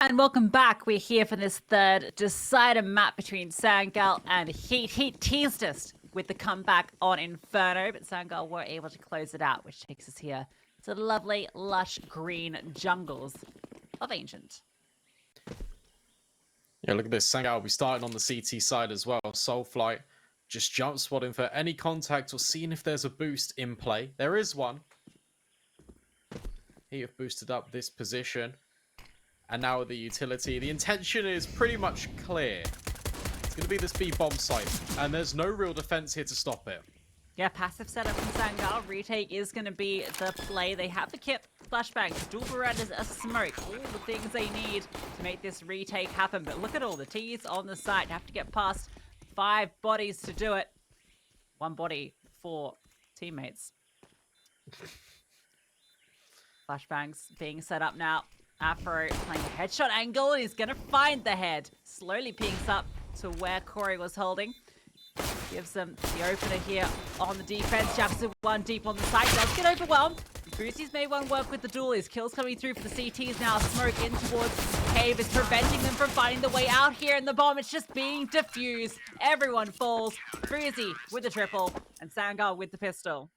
And welcome back. We're here for this third decider map between Sangal and HEET. HEET teased us with the comeback on Inferno, but Sangal were able to close it out, which takes us here to the lovely, lush green jungles of Ancient. Yeah, look at this. Sangal will be starting on the CT side as well. Soulflight just jump spotting for any contact or seeing if there's a boost in play. There is one. He have boosted up this position. And now with the utility, the intention is pretty much clear. It's going to be this B bomb site, and there's no real defense here to stop it. Yeah, passive setup from Sangal. Retake is going to be the play. They have the kit, flashbangs, dual berettas, a smoke, all the things they need to make this retake happen. But look at all the T's on the site. Have to get past 5 bodies to do it. 1 body, 4 teammates. Flashbangs being set up now. Afro playing a headshot angle, and he's going to find the head. Slowly peeks up to where Corey was holding. Gives them the opener here on the defense. Japs one deep on the side. Does get overwhelmed. Boosie's made one work with the dualies. Kills coming through for the CTs now. Smoke in towards Cave is preventing them from finding the way out here in the bomb. It's just being diffused. Everyone falls. Breezy with the triple, and Sangal with the pistol.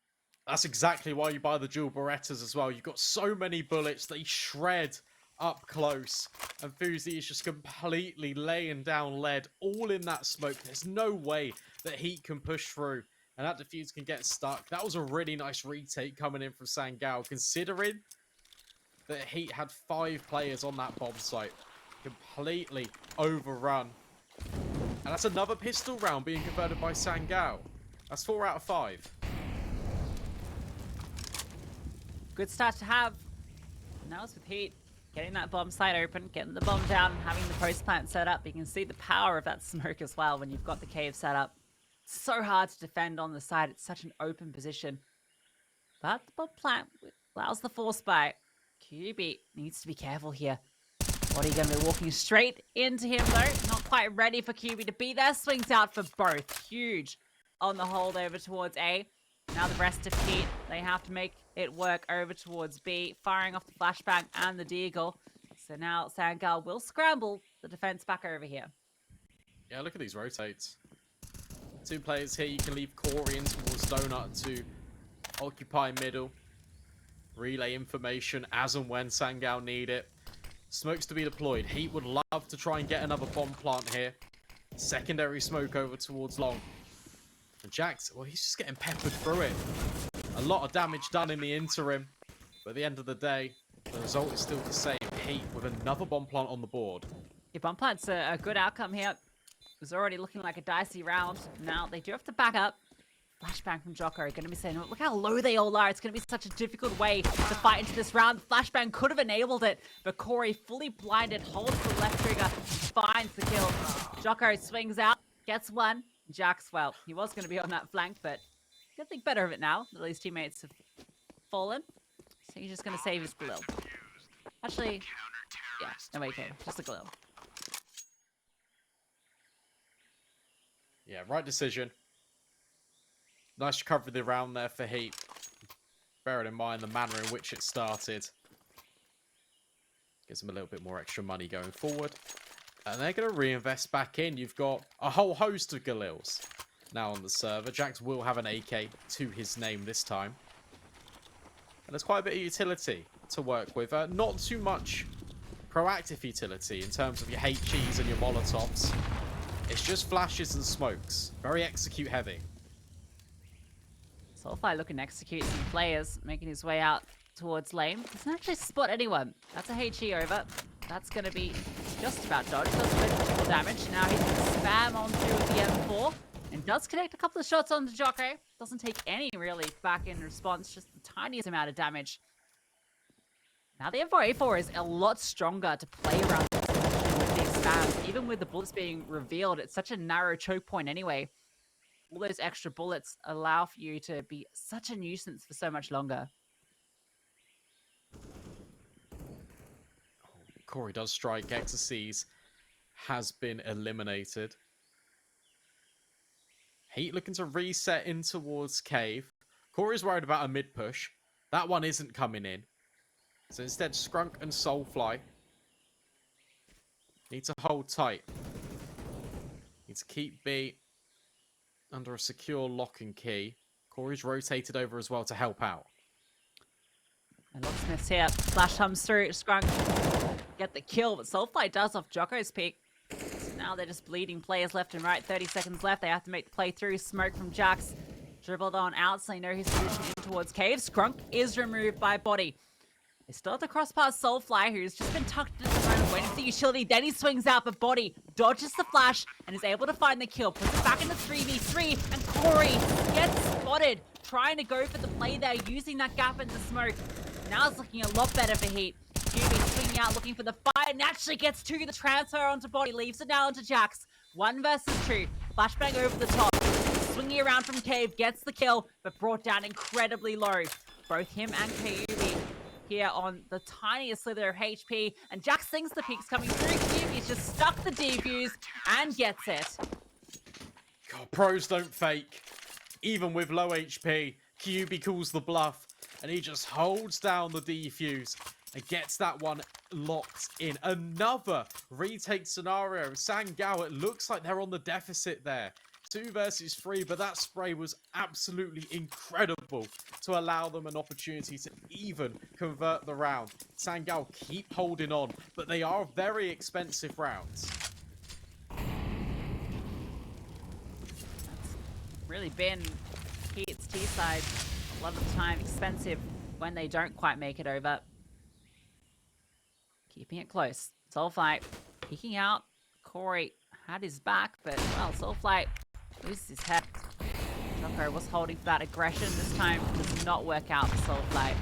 That's exactly why you buy the dual Berettas as well. You've got so many bullets, they shred up close. And Fuzi is just completely laying down lead all in that smoke. There's no way that Heat can push through. And that defuse can get stuck. That was a really nice retake coming in from Sangal, considering that Heat had 5 players on that bomb site. Completely overrun. And that's another pistol round being converted by Sangal. That's 4 out of 5. Good start to have. Now it's with Heat. Getting that bomb site open, getting the bomb down, and having the post plant set up. You can see the power of that smoke as well when you've got the cave set up. It's so hard to defend on the side. It's such an open position. But the bomb plant allows the force bite. QB needs to be careful here. What are you going to be walking straight into him though? Not quite ready for QB to be there. Swings out for both. Huge on the hold over towards A. Now the rest of Heat, they have to make it work over towards B, firing off the flashbang and the deagle. So now Sangal will scramble the defense back over here. Yeah, look at these rotates. 2 players here. You can leave Corey in towards Donut to occupy middle. Relay information as and when Sangal need it. Smokes to be deployed. Heat would love to try and get another bomb plant here. Secondary smoke over towards long. And HEETJACKZ, well, he's just getting peppered through it. A lot of damage done in the interim. But at the end of the day, the result is still the same. Heat with another bomb plant on the board. Yeah, bomb plant's a good outcome here. It was already looking like a dicey round. Now they do have to back up. Flashbang from Jocko going to be saying, look how low they all are. It's going to be such a difficult way to fight into this round. Flashbang could have enabled it, but Corey, fully blinded, holds the left trigger, finds the kill. Jocko swings out, gets one. HEETJACKZ, well, he was going to be on that flank, but you can think better of it now that his teammates have fallen. So he's just going to save his Galil. Actually, yeah, no way, okay, just a Galil. Yeah, right decision. Nice recovery of the round there for Heat. Bearing in mind the manner in which it started. Gives them a little bit more extra money going forward. And they're going to reinvest back in. You've got a whole host of Galils now on the server. HEETJACKZ will have an AK to his name this time. And there's quite a bit of utility to work with. Not too much proactive utility in terms of your HEs and your Molotovs. It's just flashes and smokes. Very execute heavy. Soulfly looking to execute some players, making his way out towards lane. Doesn't actually spot anyone. That's a HE over. That's going to be just about dodge. Does a bit of triple damage. Now he's going to spam onto the M4 and does connect a couple of shots onto Jocko. Doesn't take any really back in response, just the tiniest amount of damage. Now the M4A4 is a lot stronger to play around with these spams. Even with the bullets being revealed, it's such a narrow choke point anyway. All those extra bullets allow for you to be such a nuisance for so much longer. Corey does strike. HEETJACKZ has been eliminated. Heat looking to reset in towards Cave. Corey's worried about a mid push. That one isn't coming in. So instead, Scrunk and Soulfly Need to hold tight. Need to keep B under a secure lock and key. Corey's rotated over as well to help out. And Locksmith's here. Flash comes through. Scrunk get the kill, but Soulfly does off Jocko's pick. So now they're just bleeding players left and right. 30 seconds left. They have to make the play through. Smoke from Jax. Dribbled on out, so they know his position in towards Cave. Scrunk is removed by Body. They still have to cross past Soulfly, who's just been tucked into the ground, waiting for the utility. Then he swings out, but Body dodges the flash and is able to find the kill. Puts it back into 3v3, and Corey gets spotted, trying to go for the play there, using that gap in the smoke. Now it's looking a lot better for Heat. QB swinging out, looking for the fight, and actually gets to the transfer onto Body, leaves it now onto Jax. 1 versus 2. Flashbang over the top. Swinging around from Cave, gets the kill, but brought down incredibly low. Both him and KUB here on the tiniest slither of HP, and Jax thinks the peak's coming through. QB's just stuck the defuse and gets it. God, pros don't fake. Even with low HP, QB calls the bluff, and he just holds down the defuse and gets that one locked in. Another retake scenario. Sangal, it looks like they're on the deficit there. 2 versus 3, but that spray was absolutely incredible to allow them an opportunity to even convert the round. Sangal keep holding on, but they are very expensive rounds. That's really been Heat's T-side a lot of the time expensive when they don't quite make it over. Keeping it close. Soulfly peeking out. Corey had his back, but well, Soulfly loses his head. Jocko was holding for that aggression. This time does not work out for Soulfly.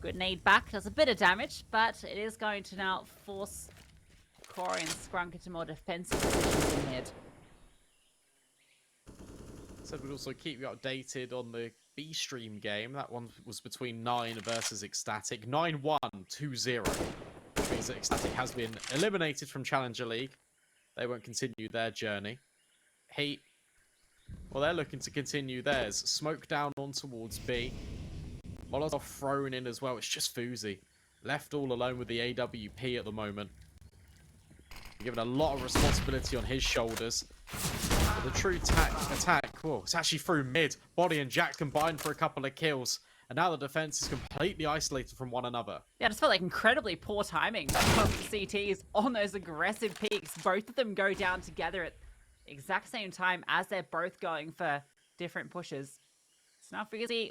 Good nade back, does a bit of damage, but it is going to now force Corey and Scrunk into more defensive positions in mid. Said we'd also keep you updated on the B stream game. That one was between 9 versus Ecstatic. 9-1, 2-0. Which means that Ecstatic has been eliminated from Challenger League. They won't continue their journey. Heat, well, they're looking to continue theirs. Smoke down on towards B. Molotov thrown in as well. It's just Fuzi. Left all alone with the AWP at the moment. Given a lot of responsibility on his shoulders. But the true attack, well, it's actually through mid. Body and Jack combined for a couple of kills. And now the defense is completely isolated from one another. Yeah, it just felt like incredibly poor timing from the CTs on those aggressive peaks. Both of them go down together at the exact same time as they're both going for different pushes. So now Fuzi,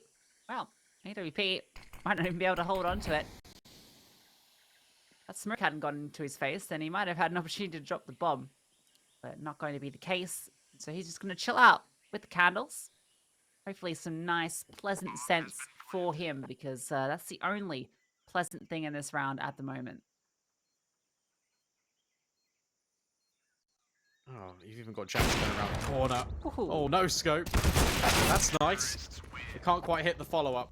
well, AWP might not even be able to hold on to it. That smoke hadn't gotten into his face, then he might have had an opportunity to drop the bomb. But not going to be the case. So he's just going to chill out with the candles. Hopefully some nice, pleasant scents for him, because that's the only pleasant thing in this round at the moment. Oh, you've even got Jack going around the corner. Ooh. Oh, no scope. That's nice. They can't quite hit the follow-up.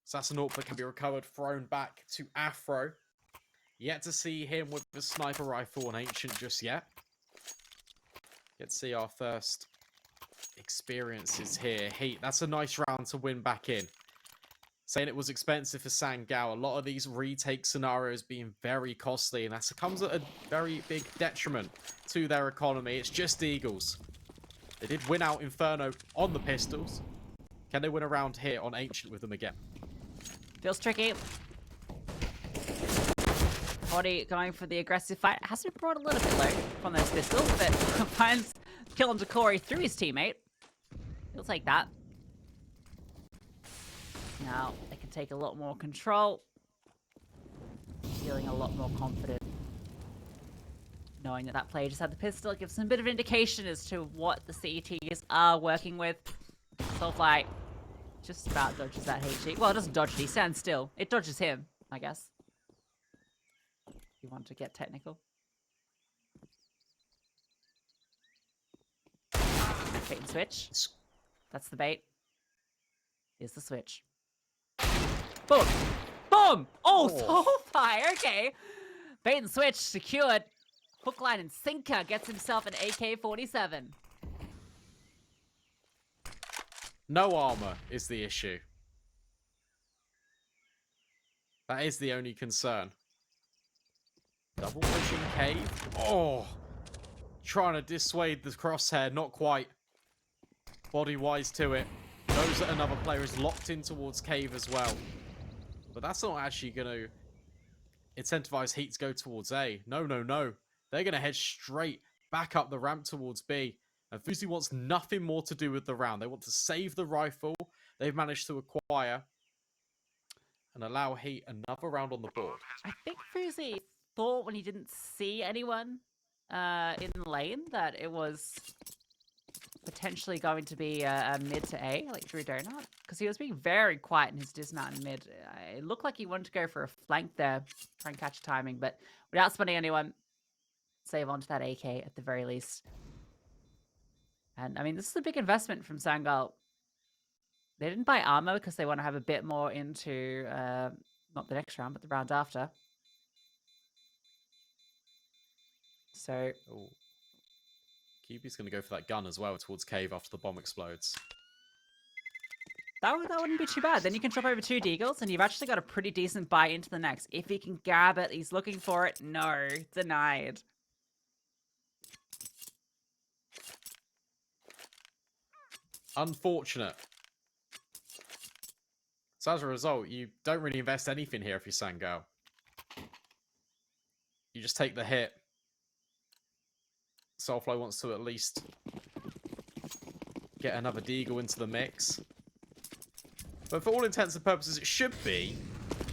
Assassinort can be recovered, thrown back to Afro. Yet to see him with the sniper rifle on Ancient just yet. Get to see our first experiences here. Heat, that's a nice round to win back in. Saying it was expensive for Sangal. A lot of these retake scenarios being very costly, and that comes at a very big detriment to their economy. It's just Eagles. They did win out Inferno on the pistols. Can they win around here on Ancient with them again? Feels tricky. Body going for the aggressive fight. Has been brought a little bit low from those pistols, but finds kill onto Corey through his teammate. He'll take that. Now they can take a lot more control. Feeling a lot more confident. Knowing that that player just had the pistol gives them a bit of indication as to what the CETs are working with. Soulfly just about dodges that HE. Well, it doesn't dodge it, he stands still. It dodges him, I guess. If you want to get technical. Bait and switch. That's the bait. Here's the switch. Boom! Boom! Oh, Soulfly, okay. Bait and switch secured. Hook, line, and sinker gets himself an AK-47. No armor is the issue. That is the only concern. Double pushing cave. Oh, trying to dissuade the crosshair. Not quite. Body wise to it. Knows that another player is locked in towards cave as well. But that's not actually going to incentivize Heat to go towards A. No, no, no. They're going to head straight back up the ramp towards B. And Fuzi wants nothing more to do with the round. They want to save the rifle they've managed to acquire and allow Heat another round on the board. I think Fuzi thought when he didn't see anyone in the lane that it was potentially going to be a mid to A, like Drew Donut, because he was being very quiet in his dismount in mid. It looked like he wanted to go for a flank there, try and catch timing, but without spotting anyone, save onto that AK at the very least. And I mean, this is a big investment from Sangal. They didn't buy armor because they want to have a bit more into not the next round, but the round after. So, QB's going to go for that gun as well towards cave after the bomb explodes. that wouldn't be too bad. Then you can drop over 2 deagles, and you've actually got a pretty decent buy into the next. If he can grab it, he's looking for it. No, denied. Unfortunate. So as a result, you don't really invest anything here if you're Sangal. You just take the hit. Soulfly wants to at least get another deagle into the mix. But for all intents and purposes, it should be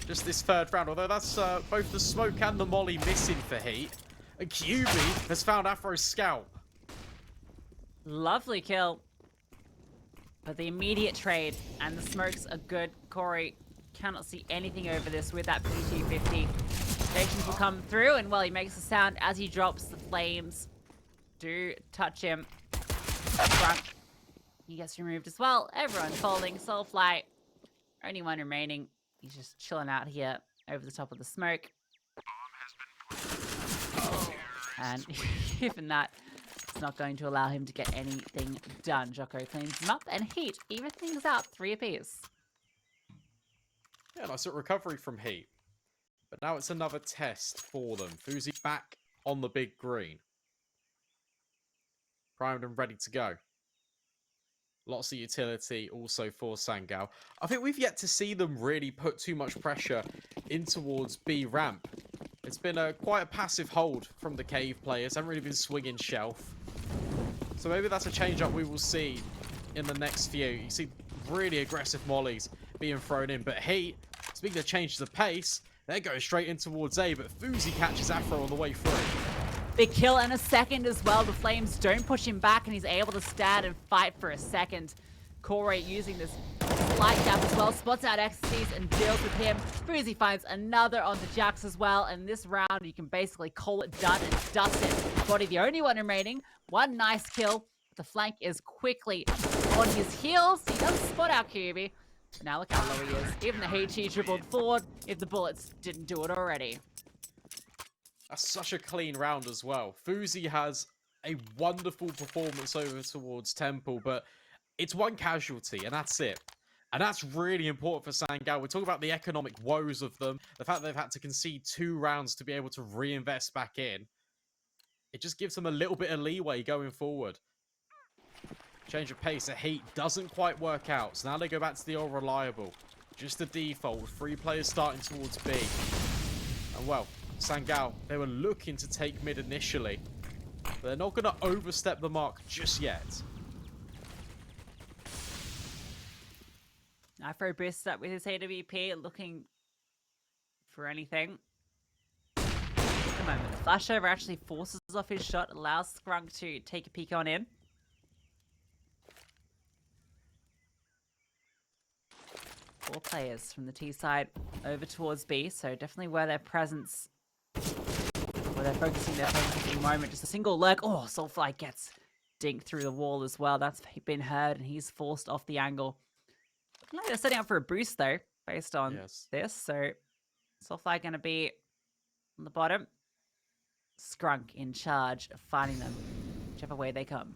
just this third round. Although that's both the smoke and the molly missing for Heat. And QB has found Afro's scalp. Lovely kill. But the immediate trade and the smokes are good. Corey cannot see anything over this with that P250. Stations will come through, and well, he makes a sound as he drops. The flames do touch him. Front. He gets removed as well. Everyone falling. Soulfly. Only one remaining. He's just chilling out here over the top of the smoke. And even that, it's not going to allow him to get anything done. Jocko cleans him up, and Heat even things out 3 apiece. Yeah, nice little recovery from Heat. But now it's another test for them. Fuzi back on the big green. Primed and ready to go. Lots of utility also for Sangal. I think we've yet to see them really put too much pressure in towards B ramp. It's been quite a passive hold from the cave players. Haven't really been swinging shelf. So maybe that's a change up we will see in the next few. You see really aggressive mollies being thrown in. But Heat, speaking of changes of pace, they're going straight in towards A. But Fuzi catches Afro on the way through. Big kill and a second as well. The flames don't push him back, and he's able to stand and fight for a second. Corey using this slight gap as well, spots out Ecstasies and deals with him. Fuzi finds another onto Jax as well, and this round you can basically call it done and dusted. Bodyy the only one remaining. One nice kill. The flank is quickly on his heels. He does spot out QB. But now look how low he is. Even the HE dribbled forward if the bullets didn't do it already. That's such a clean round as well. Fuzi has a wonderful performance over towards Temple, but it's one casualty, and that's it. And that's really important for Sangal. We talk about the economic woes of them, the fact they've had to concede 2 rounds to be able to reinvest back in. It just gives them a little bit of leeway going forward. Change of pace at Heat doesn't quite work out, so now they go back to the old reliable. Just the default, with 3 players starting towards B. And well, Sangal, they were looking to take mid initially, but they're not going to overstep the mark just yet. Afro bursts up with his AWP, looking for anything. At the moment, the flashover actually forces off his shot, allows Skrunk to take a peek on in. Four players from the T side over towards B, so definitely where their presence, where they're focusing their focus at the moment. Just a single lurk. Oh, Soulfly gets dinked through the wall as well. That's been heard, and he's forced off the angle. Looking like they're setting up for a boost, though, based on this. So, Soulfly going to be on the bottom. Skrunk in charge of finding them, whichever way they come.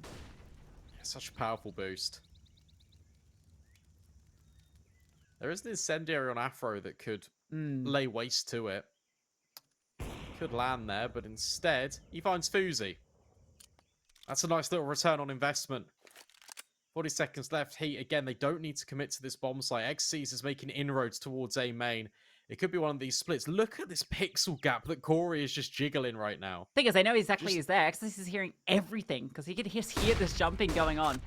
Yeah, such a powerful boost. There is an incendiary on Afro that could lay waste to it. Could land there, but instead, he finds Fuzi. That's a nice little return on investment. 40 seconds left. Heat, again, they don't need to commit to this bomb site. XC's is making inroads towards A main. It could be one of these splits. Look at this pixel gap that Corey is just jiggling right now. Thing is, I know exactly he's there. XC's is hearing everything because he can just hear this jumping going on.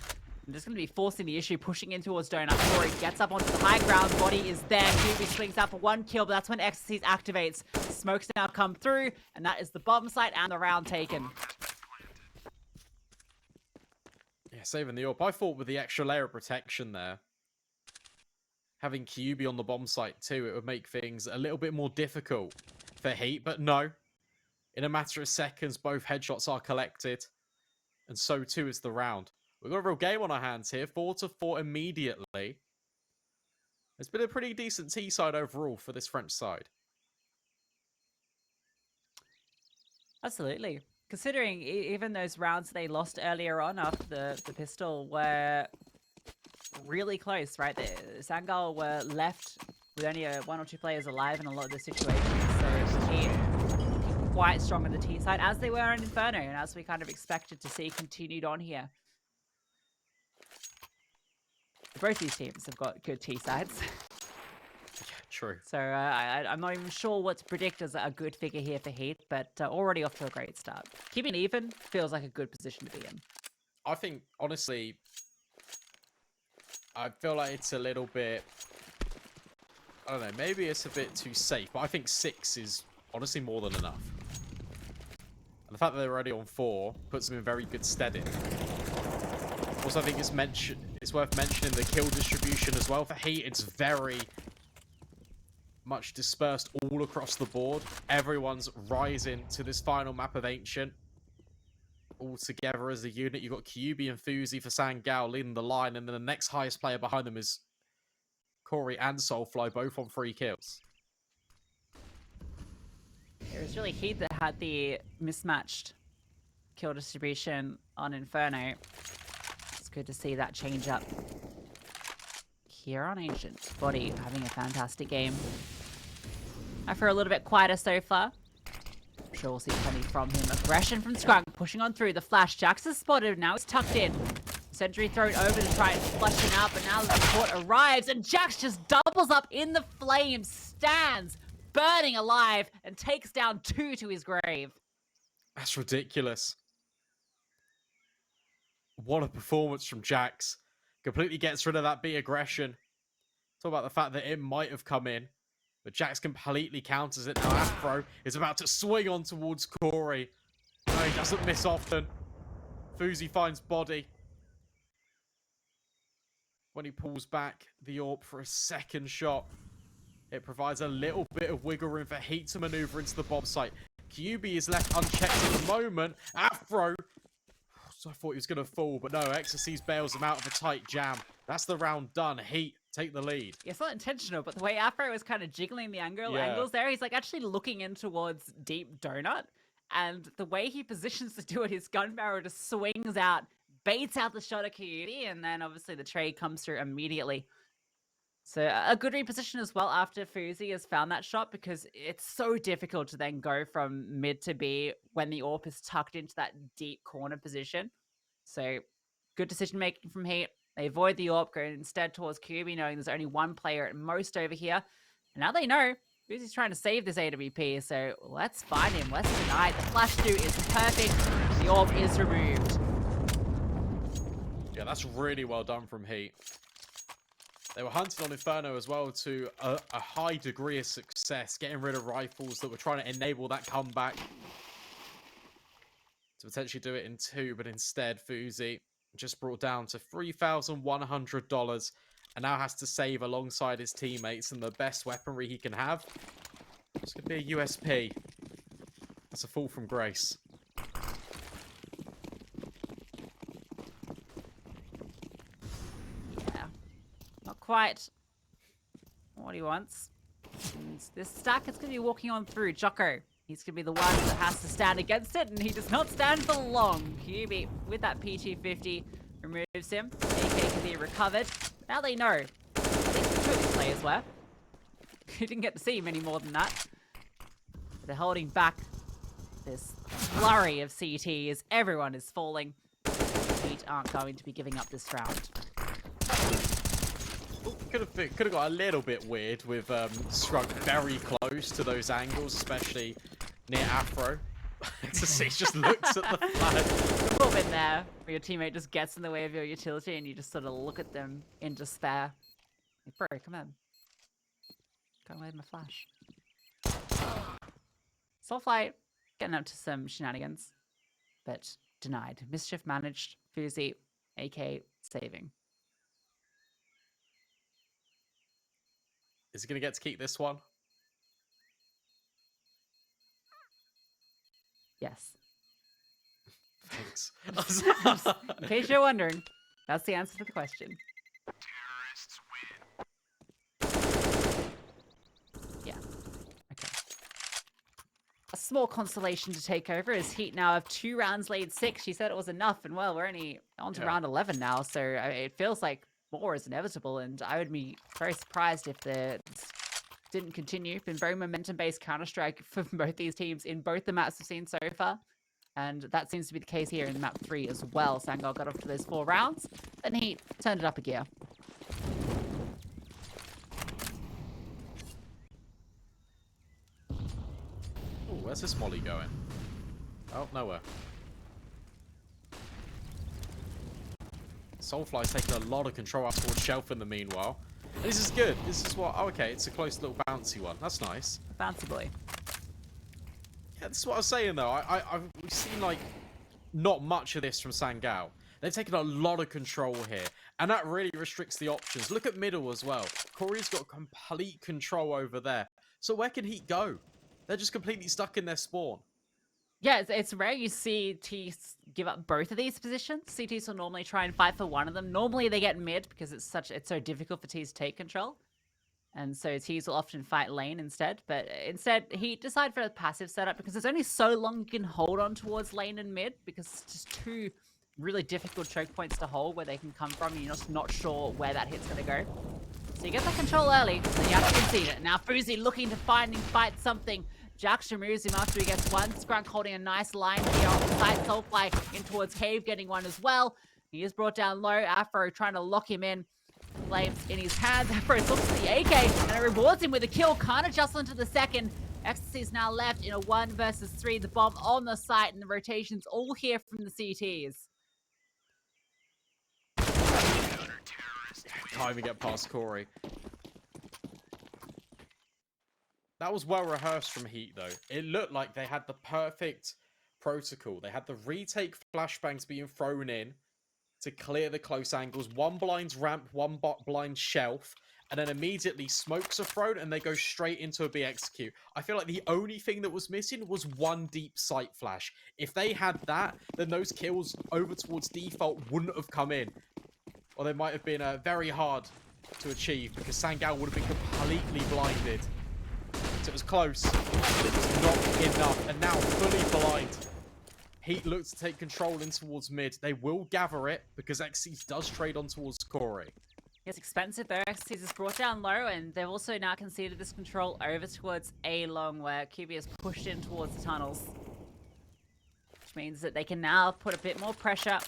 I'm just going to be forcing the issue, pushing in towards Donut. Corey gets up onto the high ground. Body is there. QB swings out for 1 kill, but that's when XC's activates. Smokes now come through, and that is the bomb site and the round taken. Yeah, saving the AWP. I thought with the extra layer of protection there, having QB on the bomb site too, it would make things a little bit more difficult for Heat, but no. In a matter of seconds, both headshots are collected, and so too is the round. We've got a real game on our hands here, 4-4 immediately. It's been a pretty decent T side overall for this French side. Absolutely. Considering even those rounds they lost earlier on after the pistol were really close, right? The Sangal were left with only 1 or 2 players alive in a lot of the situations. So Heat quite strong on the T side, as they were in Inferno, and as we kind of expected to see continued on here. Both these teams have got good T sides. True. So I'm not even sure what to predict as a good figure here for Heat, but already off to a great start. Keeping even feels like a good position to be in. I think, honestly, I feel like it's a little bit, I don't know, maybe it's a bit too safe, but I think 6 is honestly more than enough. And the fact that they're already on 4 puts them in very good stead in. Also, I think it's worth mentioning the kill distribution as well. For Heat, it's very much dispersed all across the board. Everyone's rising to this final map of Ancient. All together as a unit. You've got QB and Fuzi for Sangal leading the line, and then the next highest player behind them is Corey and Soulfly, both on 3 kills. It was really Heat that had the mismatched kill distribution on Inferno. It's good to see that change up here on Ancient. Body having a fantastic game. I feel a little bit quieter so far. I'm sure we'll see plenty from him. Aggression from Skunk, pushing on through. The flash. Jax is spotted. Now he's tucked in. Sentry thrown over to try and flush him out, but now the support arrives, and Jax just doubles up in the flames, stands, burning alive, and takes down 2 to his grave. That's ridiculous. What a performance from Jax. Completely gets rid of that B aggression. Talk about the fact that it might have come in, but Jax completely counters it. Now Afro is about to swing on towards Corey. No, he doesn't miss often. Fuzi finds Body. When he pulls back the AWP for a second shot, it provides a little bit of wiggle room for Heat to maneuver into the bomb site. QB is left unchecked at the moment. Afro, so I thought he was going to fall, but no, Ecstasy bails him out of a tight jam. That's the round done. Heat take the lead. It's not intentional, but the way Afro was kind of jiggling the angles there, he's like actually looking in towards Deep Donut, and the way he positions to do it, his gun barrel just swings out, baits out the shot of QB, and then obviously the trade comes through immediately. So a good reposition as well after Fuzi has found that shot, because it's so difficult to then go from mid to B when the AWP is tucked into that deep corner position. So good decision making from Heat. They avoid the AWP, go instead towards QB, knowing there's only 1 player at most over here. And now they know Fuzi's trying to save this AWP, so let's find him. Let's deny it. The flash do is perfect. The AWP is removed. Yeah, that's really well done from Heat. They were hunted on Inferno as well to a high degree of success, getting rid of rifles that were trying to enable that comeback to potentially do it in 2, but instead Fuzi just brought down to $3,100 and now has to save alongside his teammates, and the best weaponry he can have, it's going to be a USP. That's a fall from grace. Quite what he wants. And this stack is going to be walking on through. Jocko, he's going to be the one that has to stand against it, and he does not stand for long. QB with that P250 removes him. AK can be recovered. Now they know. I think the 2 of these players were. You didn't get to see many more than that. They're holding back this flurry of CTs. Everyone is falling. Heat aren't going to be giving up this round. Could have got a little bit weird with Scrug very close to those angles, especially near Afro. He just looks at the flag. We've all been there, where your teammate just gets in the way of your utility and you just sort of look at them in despair. Like, bro, come on. Can't wave my flash. Soulfly getting up to some shenanigans, but denied. Mischief managed. Fuzi, AK saving. Is he going to get to keep this one? Yes. Thanks. In case you're wondering, that's the answer to the question. Yeah. Okay. A small consolation to take over is Heat now have 2 rounds lead 6. She said it was enough, and well, we're only on to round 11 now, so it feels like more is inevitable, and I would be very surprised if the didn't continue. Been very momentum-based Counter-Strike for both these teams in both the maps we've seen so far. And that seems to be the case here in map 3 as well. Sangal got off to those 4 rounds, then he turned it up a gear. Oh, where's this molly going? Oh, nowhere. Soulfly's taking a lot of control up towards Shelf in the meanwhile. And this is good. This is what... Oh, okay. It's a close little bouncy one. That's nice. Bouncy boy. Yeah, this is what I was saying, though. We've seen, like, not much of this from Sangal. They've taken a lot of control here. And that really restricts the options. Look at middle as well. Corey's got complete control over there. So where can Heat go? They're just completely stuck in their spawn. Yeah, it's rare you see T's give up both of these positions. CTs will normally try and fight for one of them. Normally they get mid because it's so difficult for T's to take control. And so T's will often fight lane instead. But instead, he decided for a passive setup because there's only so long you can hold on towards lane and mid because it's just 2 really difficult choke points to hold where they can come from and you're just not sure where that hit's going to go. So you get that control early, then you have to concede it. Now Fuzi looking to find and fight something. Jax removes him after he gets one. Scrunk holding a nice line here on the side. Soulfly in towards Cave, getting one as well. He is brought down low. Afro trying to lock him in. Flames in his hands. Afro looks at the AK and it rewards him with a kill. Can't adjust into the second. Ecstasy is now left in a 1 versus 3. The bomb on the site and the rotations all here from the CTs. Can't even get past Corey. That was well rehearsed from Heat, though. It looked like they had the perfect protocol. They had the retake flashbangs being thrown in to clear the close angles. 1 blind ramp, 1 blind shelf, and then immediately smokes are thrown and they go straight into a B execute. I feel like the only thing that was missing was 1 deep sight flash. If they had that, then those kills over towards default wouldn't have come in. Or they might have been very hard to achieve because Sangal would have been completely blinded. So it was close, but it was not enough. And now fully blind. Heat looks to take control in towards mid. They will gather it because Xyz does trade on towards Corey. It's expensive though. Xyz is brought down low and they've also now conceded this control over towards A long where QB is pushed in towards the tunnels. Which means that they can now put a bit more pressure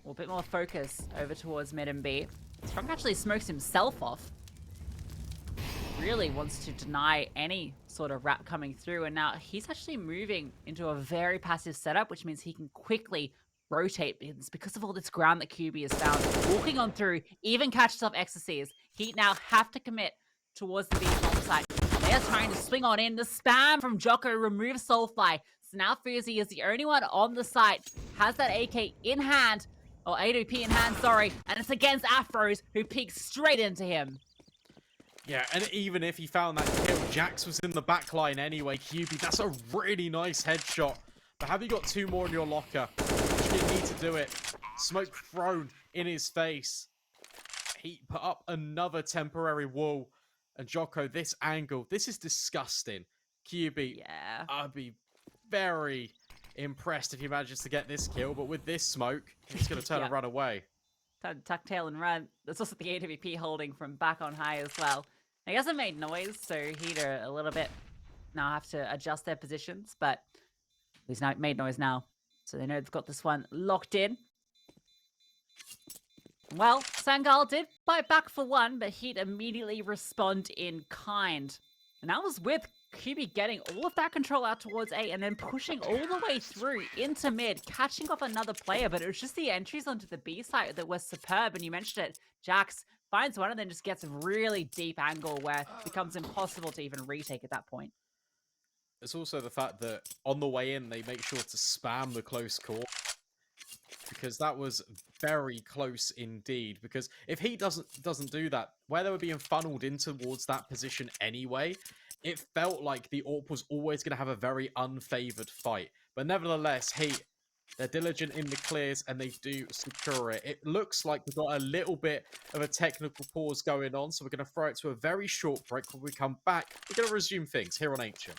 or a bit more focus over towards mid and B. Strong actually smokes himself off. Really wants to deny any sort of wrap coming through, and now he's actually moving into a very passive setup, which means he can quickly rotate because of all this ground that QB has found. Walking on through, even catches up Xyz. Heat now have to commit towards the B bomb site. They're trying to swing on in. The spam from Jocko removes Soulfly. So now Fuzi is the only one on the site, has that AK in hand, or AWP in hand, sorry, and it's against Afros, who peeks straight into him. Yeah, and even if he found that kill, Jax was in the back line anyway. QB, that's a really nice headshot. But have you got 2 more in your locker? You need to do it. Smoke thrown in his face. Heat put up another temporary wall. And Jocko, this angle, this is disgusting. QB, Yeah. I'd be very impressed if he manages to get this kill. But with this smoke, he's going to turn and run away. Time to tuck tail and run. There's also the AWP holding from back on high as well. He hasn't made noise, so Heat are a little bit now have to adjust their positions, but He's made noise now. So they know they've got this one locked in. Well, Sangal did bite back for one, but he'd immediately respond in kind. And that was with QB getting all of that control out towards A and then pushing all the way through into mid, catching off another player. But it was just the entries onto the B side that were superb. And you mentioned it, Jax finds one and then just gets a really deep angle where it becomes impossible to even retake at that point. It's also the fact that on the way in, they make sure to spam the close call. Because that was very close indeed. Because if he doesn't do that, where they were being funneled in towards that position anyway, it felt like the AWP was always going to have a very unfavored fight. But nevertheless, HEET, they're diligent in the clears and they do secure it. It looks like we've got a little bit of a technical pause going on, so we're going to throw it to a very short break. When we come back, we're going to resume things here on Ancient.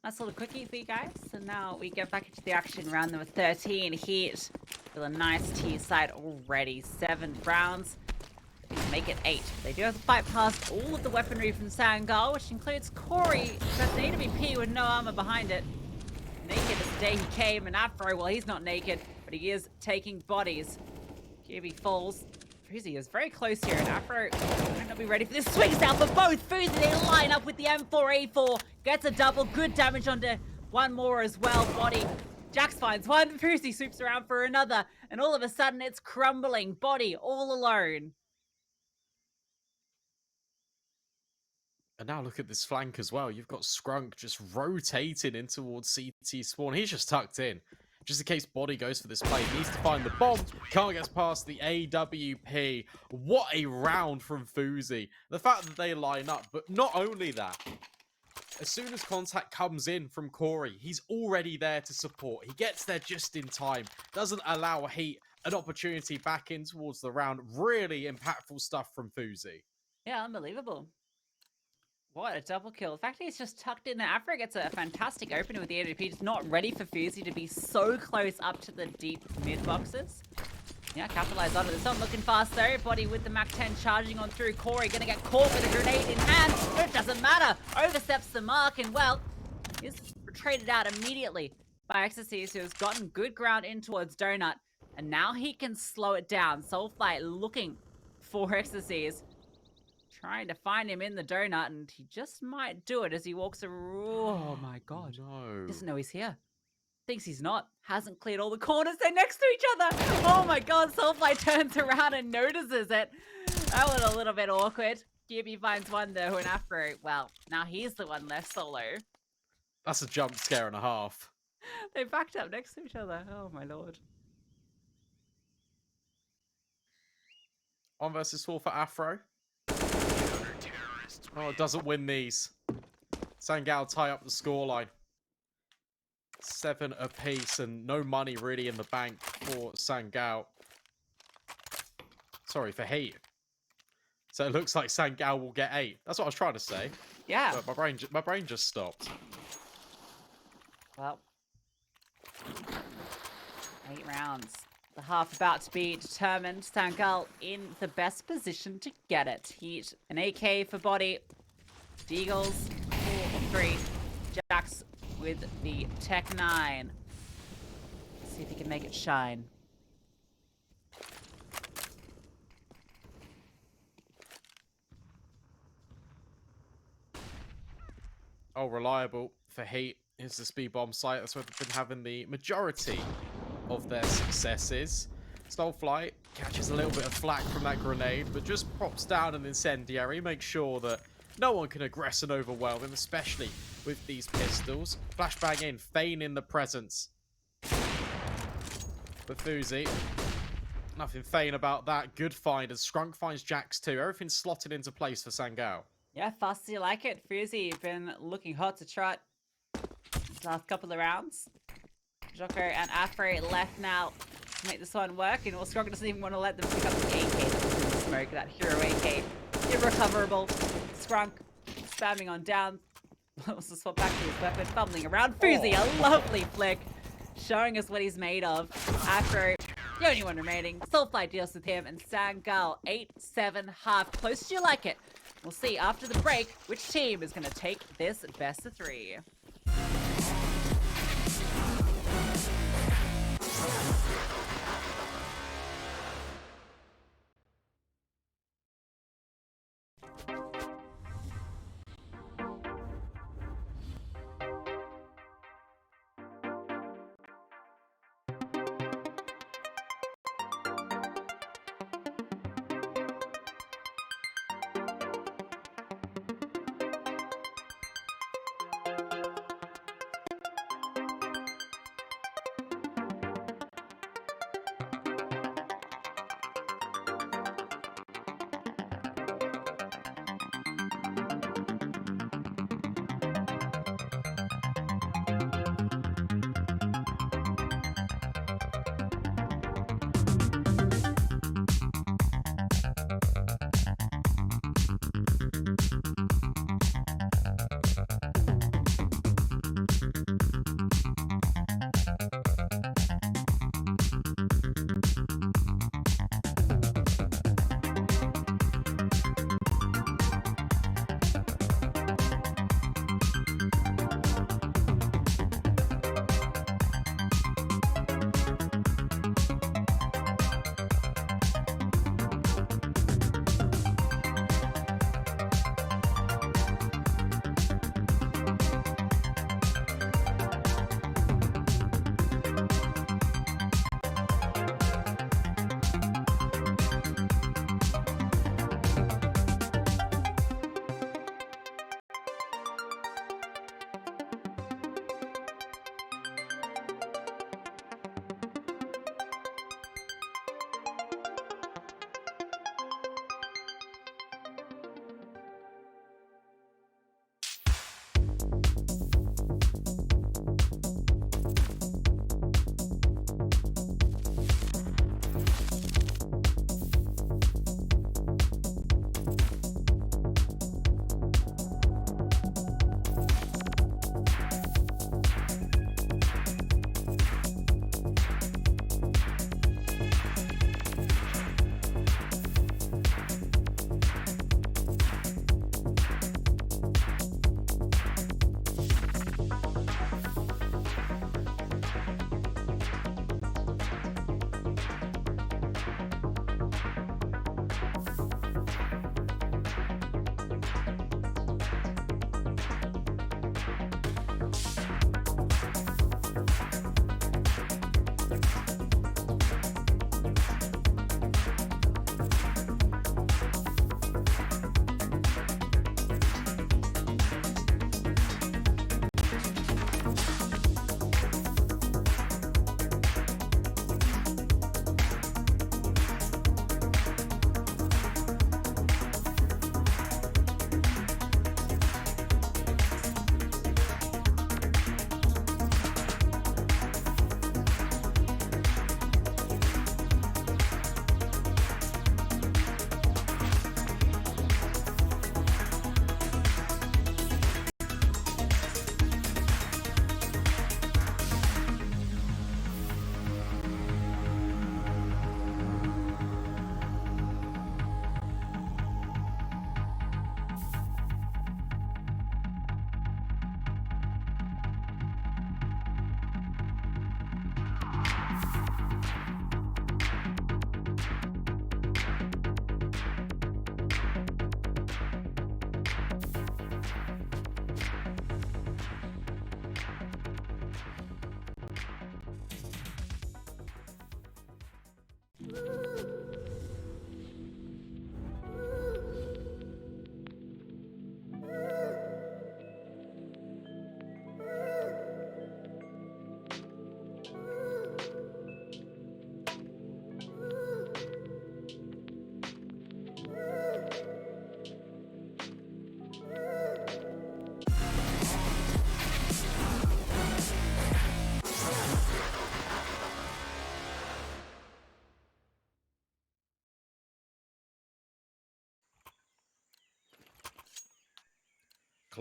Nice little quickie for you guys. So now we get back into the action. Round number 13. HEET with a nice tier side already. 7 rounds. Make it 8. They do have to fight past all of the weaponry from Sangal, which includes Corey, but an AWP with no armor behind it. Naked as the day he came, and Afro, well, he's not naked, but he is taking bodies. QB falls. Fuzi is very close here, and Afro might not be ready for this. Swings down for both. Fuzi, they line up with the M4A4. Gets a double. Good damage onto one more as well. Body. Jax finds one. Fuzi swoops around for another. And all of a sudden, it's crumbling. Body all alone. And now look at this flank as well. You've got Scrunk just rotating in towards CT spawn. He's just tucked in. Just in case Body goes for this play. He needs to find the bomb. Can't get past the AWP. What a round from Fuzi. The fact that they line up. But not only that. As soon as contact comes in from Corey, he's already there to support. He gets there just in time. Doesn't allow HEET an opportunity back in towards the round. Really impactful stuff from Fuzi. Yeah, unbelievable. What a double kill. The fact that he's just tucked in there. Afro gets a fantastic opening with the AWP. Just not ready for Fuzi to be so close up to the deep mid boxes. Yeah, capitalize on it. It's not looking fast though. Body with the MAC-10 charging on through. Corey gonna get caught with a grenade in hand. But it doesn't matter. Oversteps the mark and, well, is traded out immediately by Exorcist, who has gotten good ground in towards Donut. And now he can slow it down. Soulfly looking for Exorcist. Trying to find him in the donut, and he just might do it as he walks around. Oh my god. No. Doesn't know he's here. Thinks he's not. Hasn't cleared all the corners. They're next to each other. Oh my god. Soulfly turns around and notices it. That was a little bit awkward. QB finds one though, and Afro, well, now he's the one left solo. That's a jump scare and a half. They backed up next to each other. Oh my lord. 1 versus 4 for Afro. Oh, it doesn't win these. Sangal tie up the scoreline. 7 apiece and no money really in the bank for Sangal. Sorry, for HEET. So it looks like Sangal will get 8. That's what I was trying to say. Yeah. But my brain just stopped. Well. 8 rounds. The half about to be determined. Sangal in the best position to get it. HEET, an AK for Body. Deagles, 4-3. Jax with the Tech 9. Let's see if he can make it shine. Oh, reliable for Heat is the speed bomb site. That's where they've been having the majority of their successes. Stoleflight catches a little bit of flack from that grenade, but just pops down an incendiary, makes sure that no one can aggress and overwhelm him, especially with these pistols. Flashbang in, feigning the presence. But Fuzi, nothing feign about that. Good find, and Scrunk finds JEETJACKZ too. Everything's slotted into place for Sangal. Yeah, fast as you like it. Fuzi, you've been looking hot to trot these last couple of rounds. Jocko and Afro left now to make this one work, and Scrunk doesn't even want to let them pick up the AK that was in the smoke, that hero AK. Irrecoverable. Scrunk spamming on down. Wants to swap back to his weapon, fumbling around. Fuzi, a lovely flick, showing us what he's made of. Afro, the only one remaining. Soulfly deals with him, and Sangal 8-7 half. Close to you like it. We'll see after the break which team is going to take this best of 3.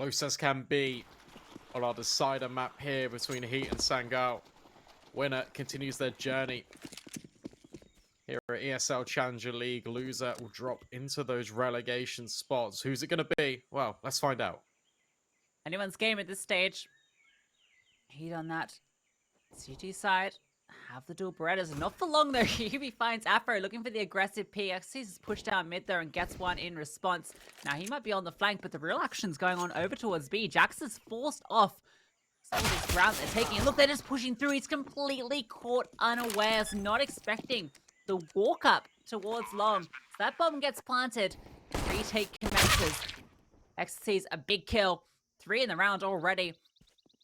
Close as can be on our decider map here between Heat and Sangal. Winner continues their journey here at ESL Challenger League. Loser will drop into those relegation spots. Who's it going to be? Well, let's find out. Anyone's game at this stage. Heat on that CG side. Have the dual Berettas. Not for long though. Yubi finds Afro looking for the aggressive PX. He's pushed down mid there and gets one in response. Now he might be on the flank, but the real action's going on over towards B. JACKZ is forced off some of this ground they're taking. And look, they're just pushing through. He's completely caught unawares, not expecting the walk up towards long. So that bomb gets planted. Retake commences. XC's a big kill. 3 in the round already.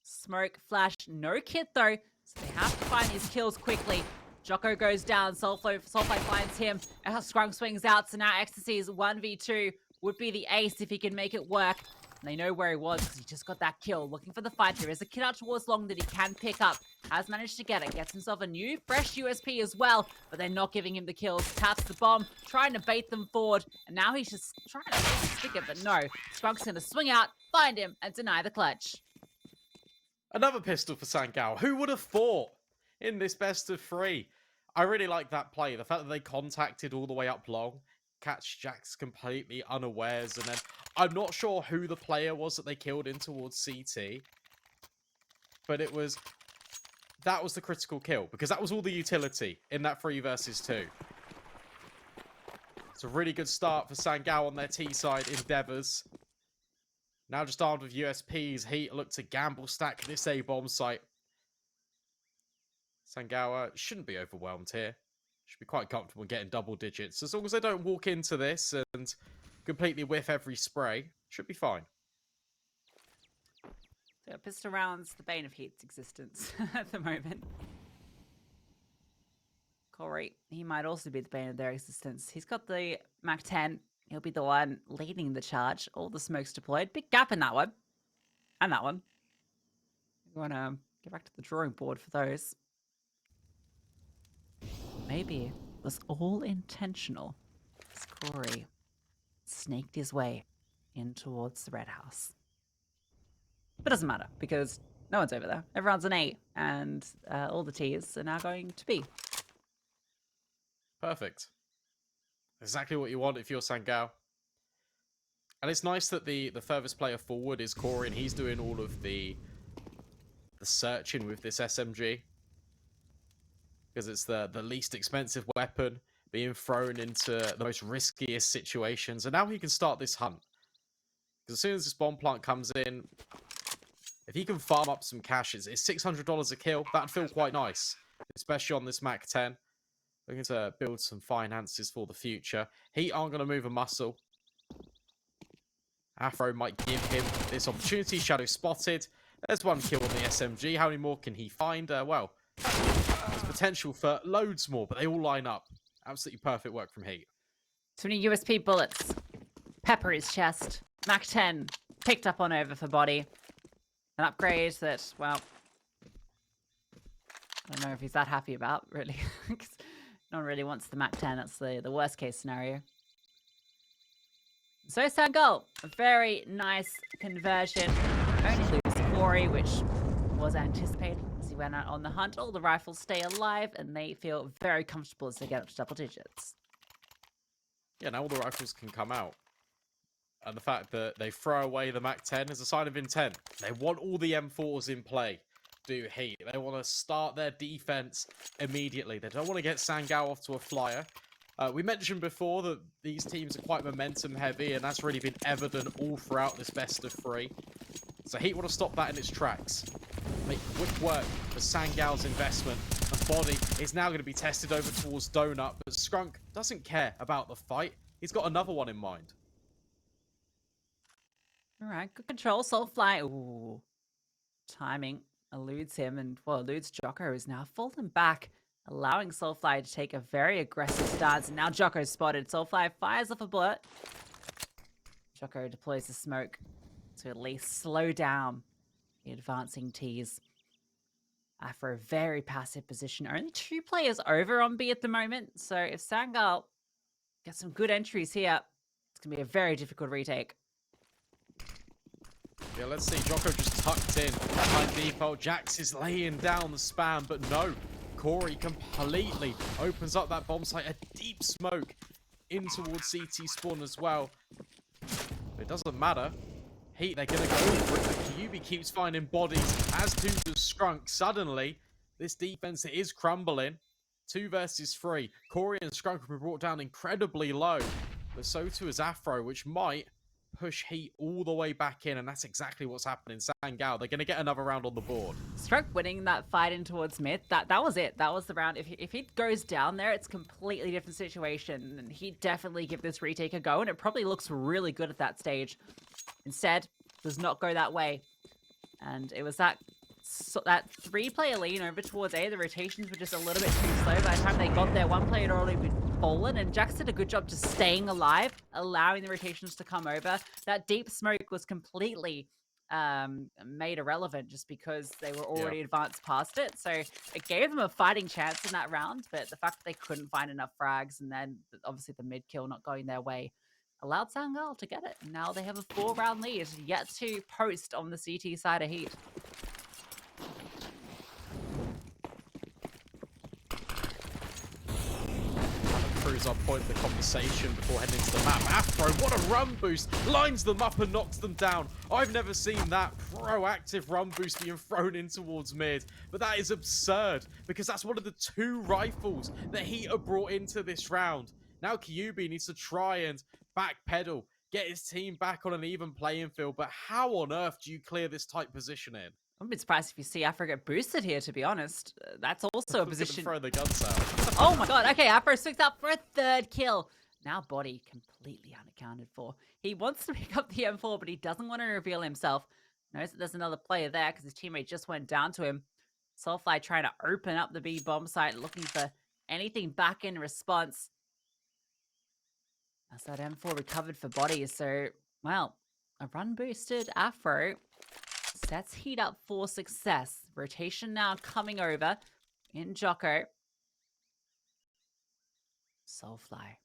Smoke, flash, no kit though. So they have to find these kills quickly. Jocko goes down. Soulfly finds him. Scrunk swings out. So now Ecstasy's 1v2 would be the ace if he can make it work. And they know where he was because he just got that kill. Looking for the fight. There is a kid out towards long that he can pick up. Has managed to get it. Gets himself a new fresh USP as well. But they're not giving him the kills. Taps the bomb. Trying to bait them forward. And now he's just trying to stick it. But no. Skrunk's going to swing out. Find him. And deny the clutch. Another pistol for Sangal. Who would have thought in this best of 3? I really like that play. The fact that they contacted all the way up long. Catch JACKZ completely unawares. And then I'm not sure who the player was that they killed in towards CT. But that was the critical kill. Because that was all the utility in that 3 versus 2. It's a really good start for Sangal on their T side endeavors. Now just armed with USPs, Heat look to gamble stack this A-bomb site. Sangal shouldn't be overwhelmed here. Should be quite comfortable getting double digits. As long as they don't walk into this and completely whiff every spray, should be fine. So pistol rounds, the bane of Heat's existence at the moment. Corey, he might also be the bane of their existence. He's got the Mac 10. He'll be the one leading the charge. All the smokes deployed. Big gap in that one. And that one. We want to get back to the drawing board for those. Maybe it was all intentional as Corey snaked his way in towards the red house. But it doesn't matter because no one's over there. Everyone's an A and all the T's are now going to B. Perfect. Exactly what you want if you're Sangal. And it's nice that the furthest player forward is Corey, and he's doing all of the searching with this SMG. Because it's the least expensive weapon being thrown into the most riskiest situations. And now he can start this hunt. Because as soon as this bomb plant comes in, if he can farm up some cash, it's $600 a kill. That'd feel quite nice. Especially on this Mac 10. Looking to build some finances for the future. Heat aren't going to move a muscle. Afro might give him this opportunity. Shadow spotted. There's one kill on the SMG. How many more can he find? Well, there's potential for loads more, but they all line up. Absolutely perfect work from Heat. 20 USP bullets. Pepper his chest. Mac 10 picked up on over for body. An upgrade that, well, I don't know if he's that happy about, really. No one really wants the Mac 10. That's the worst case scenario. So Sangal, a very nice conversion. Only lose Corey, which was anticipated as he went out on the hunt. All the rifles stay alive, and they feel very comfortable as they get up to double digits. Yeah, now all the rifles can come out. And the fact that they throw away the Mac 10 is a sign of intent. They want all the M4s in play. Do Heat. They want to start their defense immediately. They don't want to get Sangal off to a flyer. We mentioned before that these teams are quite momentum heavy, and that's really been evident all throughout this best of 3. So Heat want to stop that in its tracks. Make quick work for Sangal's investment. And Body is now going to be tested over towards Donut, but Skrunk doesn't care about the fight. He's got another one in mind. All right, good control. Soulfly. Ooh, timing eludes him, and well, eludes Jocko, who's now fallen back, allowing Soulfly to take a very aggressive stance. And now Jocko's spotted. Soulfly fires off a bullet. Jocko deploys the smoke to at least slow down the advancing T's. Afro, very passive position. Only 2 players over on B at the moment. So if Sangal gets some good entries here, it's going to be a very difficult retake. Yeah, let's see. Jocko just tucked in behind default. Jax is laying down the spam, but no. Corey completely opens up that bomb site. A deep smoke in towards CT spawn as well. But it doesn't matter. Heat, they're going to go for it. But Kyubi keeps finding bodies, as do the Skrunk. Suddenly, this defense is crumbling. 2 versus 3. Corey and Skrunk have been brought down incredibly low. But so too is Afro, which might push Heat all the way back in, and that's exactly what's happening. Sangal, they're going to get another round on the board. Stroke winning that fight in towards mid, that was it. That was the round. If he goes down there, it's a completely different situation, and he'd definitely give this retake a go, and it probably looks really good at that stage. Instead, does not go that way. And it was that 3-player lean over towards A. The rotations were just a little bit too slow. By the time they got there, one player had already been fallen, and Jax did a good job just staying alive, allowing the rotations to come over. That deep smoke was completely made irrelevant just because they were already advanced past it. So it gave them a fighting chance in that round, but the fact that they couldn't find enough frags, and then obviously the mid kill not going their way, allowed Sangal to get it. And now they have a 4-round lead yet to post on the CT side of Heat. Our point of the conversation before heading into the map. Afro, what a run boost! Lines them up and knocks them down. I've never seen that proactive run boost being thrown in towards mid, but that is absurd because that's one of the 2 rifles that Heat have brought into this round. Now Kyubi needs to try and backpedal, get his team back on an even playing field, but how on earth do you clear this tight positioning? I'm a bit surprised if you see Afro get boosted here, to be honest. That's also a position. Throw the guns out. Oh my god, okay, Afro swings up for a 3rd kill. Now Body completely unaccounted for. He wants to pick up the M4, but he doesn't want to reveal himself. Knows that there's another player there because his teammate just went down to him. Soulfly trying to open up the B bomb site, looking for anything back in response. That's that M4 recovered for Body. So, well, a run boosted Afro sets Heat up for success. Rotation now coming over in Jocko. Soulfly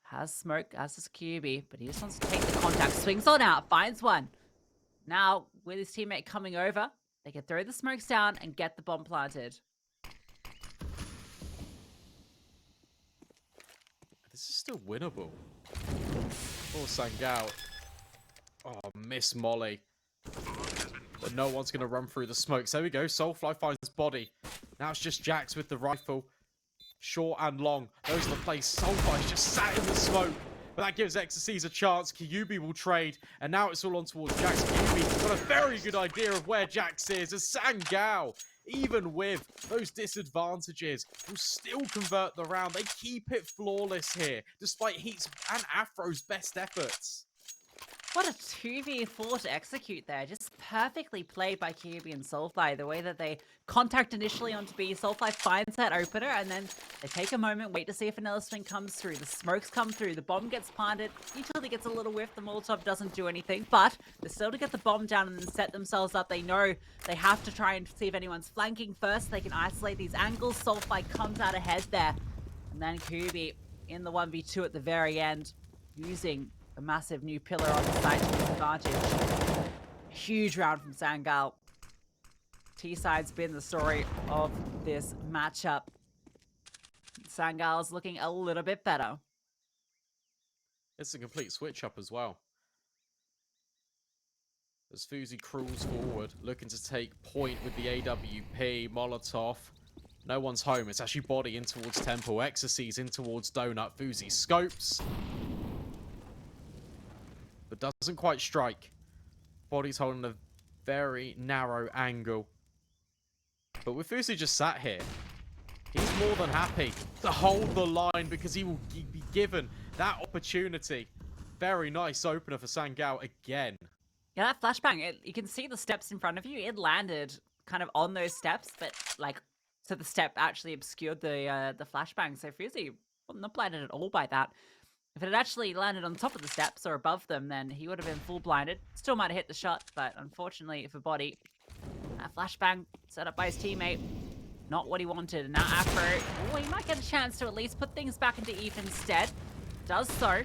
has smoke, as does QB, but he just wants to take the contact. Swings on out, finds one. Now, with his teammate coming over, they can throw the smokes down and get the bomb planted. This is still winnable. Oh, Sangal. Oh, miss Molly. But no one's going to run through the smokes. There we go. Soulfly finds Body. Now it's just Jax with the rifle. Short and long. Those are the plays. Soulfly's just sat in the smoke. But that gives HEETJACKZ a chance. Kyubi will trade. And now it's all on towards Jax. Kyubi's got a very good idea of where Jax is. As Sangal, even with those disadvantages, will still convert the round. They keep it flawless here, despite Heat's and Afro's best efforts. What a 2v4 to execute there. Just perfectly played by QB and Soulfly. The way that they contact initially onto B. Soulfly finds that opener, and then they take a moment, wait to see if another swing comes through. The smokes come through. The bomb gets planted. Utility gets a little whiff. The Molotov doesn't do anything, but they're still to get the bomb down and then set themselves up. They know they have to try and see if anyone's flanking first. They can isolate these angles. Soulfly comes out ahead there. And then QB in the 1v2 at the very end, using a massive new pillar on the side to his advantage. Huge round from Sangal. T-side's been the story of this matchup. Sangal's looking a little bit better. It's a complete switch up as well. As Fuzi crawls forward, looking to take point with the AWP, Molotov. No one's home. It's actually Body in towards Temple. HEETJACKZ in towards Donut. Fuzi scopes, but doesn't quite strike. Body's holding a very narrow angle. But with Fuzi just sat here, he's more than happy to hold the line because he will be given that opportunity. Very nice opener for Sangal again. Yeah, that flashbang, you can see the steps in front of you. It landed kind of on those steps, but like, so the step actually obscured the flashbang. So Fuzi wasn't blinded at all by that. If it had actually landed on top of the steps or above them, then he would have been full blinded. Still might have hit the shot, but unfortunately for Body, that flashbang set up by his teammate, not what he wanted. And now Afro, he might get a chance to at least put things back into even instead. Does so.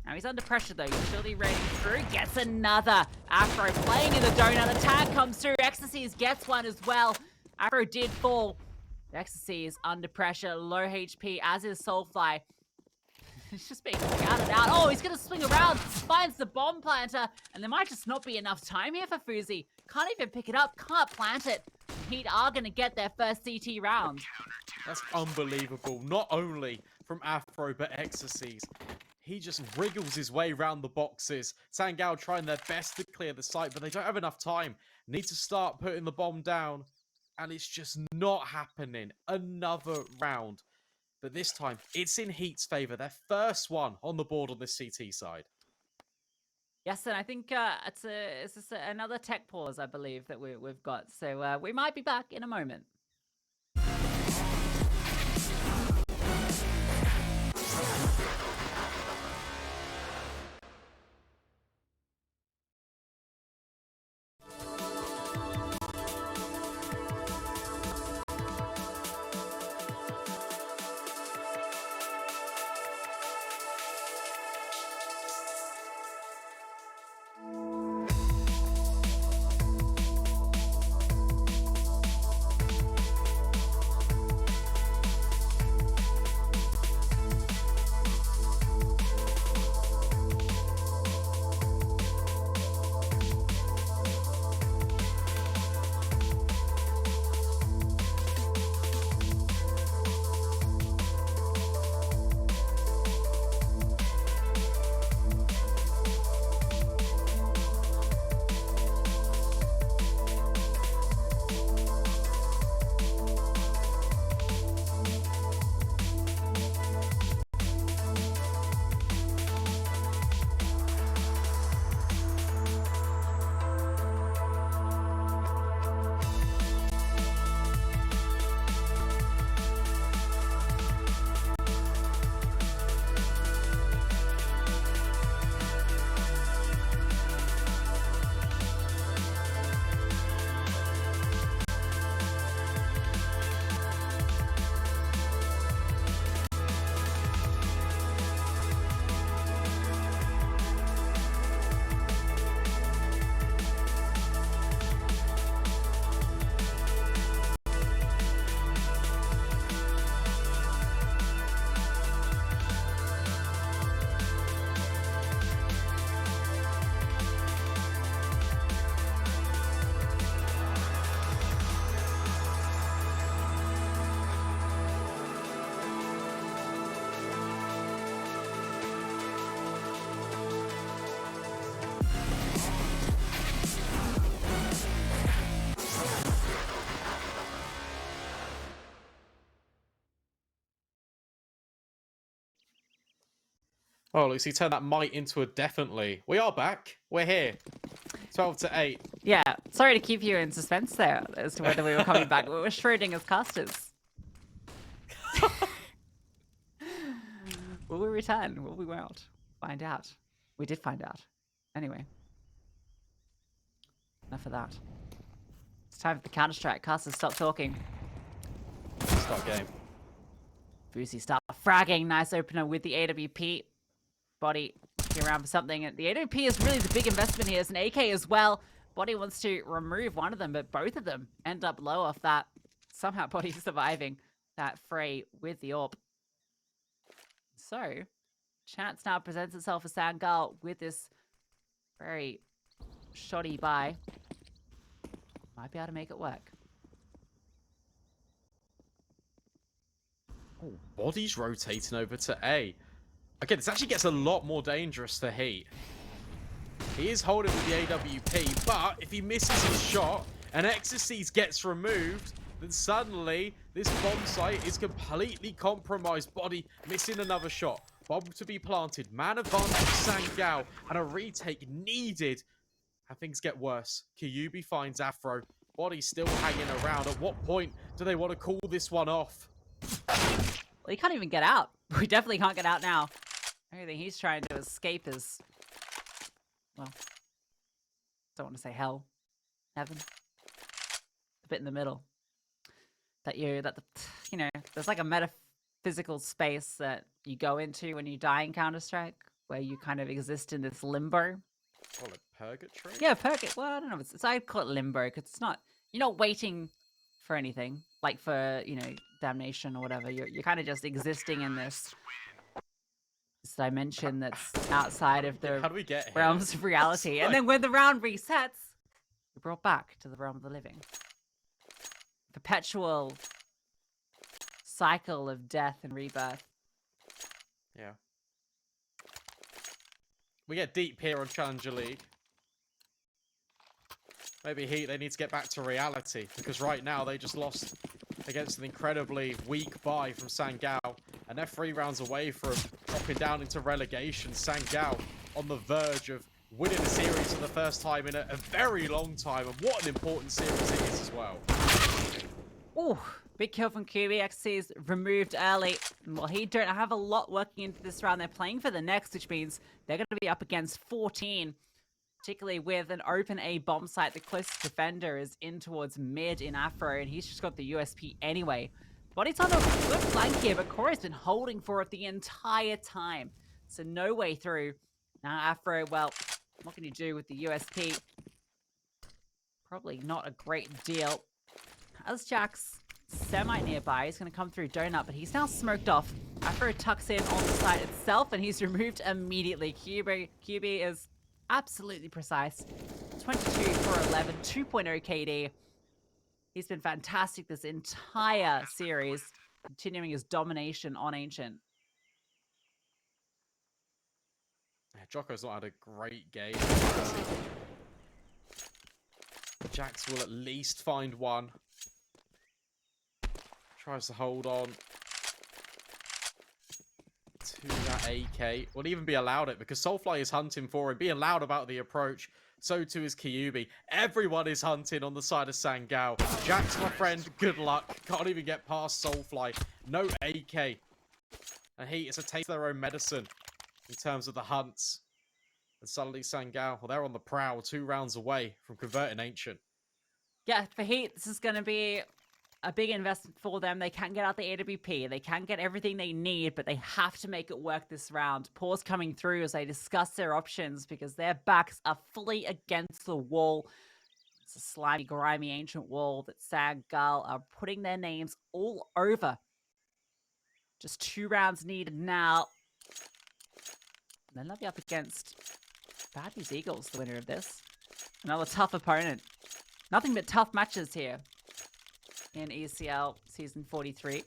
Now he's under pressure though. He's surely ready through. Gets another. Afro playing in the donut. The tag comes through. Ecstasies gets one as well. Afro did fall. Ecstasy is under pressure. Low HP, as is Soulfly. He's just being scouted out. Oh, he's going to swing around. Finds the bomb planter. And there might just not be enough time here for Fuzi. Can't even pick it up. Can't plant it. Heat are going to get their first CT round. That's unbelievable. Not only from Afro, but Ecstasies. He just wriggles his way around the boxes. Sangal trying their best to clear the site, but they don't have enough time. Need to start putting the bomb down. And it's just not happening. Another round. But this time, it's in Heat's favour. Their first one on the board on this CT side. Yes, and I think it's just another tech pause, I believe, that we've got. So we might be back in a moment. Oh, Lucy, turn that might into a definitely. We are back. We're here. 12 to 8. Yeah, sorry to keep you in suspense there as to whether we were coming back. We were Schrodinger's casters. Will we return? Will we won't? Find out. We did find out. Anyway. Enough of that. It's time for the Counter-Strike. Casters, stop talking. Start game. Fuzi start fragging. Nice opener with the AWP. Body looking around for something. And the AWP is really the big investment here. It's an AK as well. Body wants to remove one of them, but both of them end up low off that. Somehow Body surviving that fray with the AWP. So, chance now presents itself for Sangal with this very shoddy buy. Might be able to make it work. Oh, Body's rotating over to A. Okay, this actually gets a lot more dangerous for Heat. He is holding with the AWP, but if he misses his shot and Ecstasies gets removed, then suddenly this bomb site is completely compromised. Body missing another shot. Bomb to be planted. Man advantage Sangal, and a retake needed. And things get worse. Kyubi finds Afro. Body still hanging around. At what point do they want to call this one off? Well, he can't even get out. We definitely can't get out now. Everything he's trying to escape is, well, don't want to say hell, heaven, a bit in the middle. There's like a metaphysical space that you go into when you die in Counter-Strike. where you kind of exist in this limbo. Call it purgatory? Yeah, purgatory. Well, I don't know. I'd call it limbo because it's not. You're not waiting for anything, like for damnation or whatever. You're kind of just existing in this dimension that's outside of How the do we get here? realms of reality. And then when the round resets, you're brought back to the realm of the living. Perpetual cycle of death and rebirth. Yeah. We get deep here on Challenger League. Maybe Heat, they need to get back to reality, because right now they just lost against an incredibly weak buy from Sangal, and they're 3 rounds away from dropping down into relegation. Sangal on the verge of winning a series for the first time in a very long time, and what an important series it is as well. Ooh, big kill from HEETJACKZ is removed early. Well, he don't have a lot working into this round. They're playing for the next, which means they're going to be up against 14. Particularly with an open A bomb site, the closest defender is in towards mid in Afro, and he's just got the USP anyway. Body's on a good flank here, but Corey's been holding for it the entire time. So no way through. Now Afro, well, what can you do with the USP? Probably not a great deal. HEETJACKZ semi nearby. He's going to come through Donut, but he's now smoked off. Afro tucks in on the site itself, and he's removed immediately. QB is absolutely precise. 22 for 11, 2.0 KD. He's been fantastic this entire series, continuing his domination on Ancient. Yeah, Jocko's not had a great game. Jax will at least find one. Tries to hold on to that AK. Will even be allowed it because Soulfly is hunting for him, being loud about the approach. So too is Kyubi. Everyone is hunting on the side of Sangal. Jax, my friend, good luck. Can't even get past Soulfly. No AK. And Heat is a taste of their own medicine in terms of the hunts. And suddenly Sangal, well, they're on the prowl, 2 rounds away from converting Ancient. Yeah, for Heat, this is going to be a big investment for them. They can't get out the AWP. They can't get everything they need, but they have to make it work this round. Pause coming through as they discuss their options because their backs are fully against the wall. It's a slimy, grimy, ancient wall that Sangal are putting their names all over. Just 2 rounds needed now. And they'll be up against Bad News Eagles, the winner of this. Another tough opponent. Nothing but tough matches here in ESL Season 43.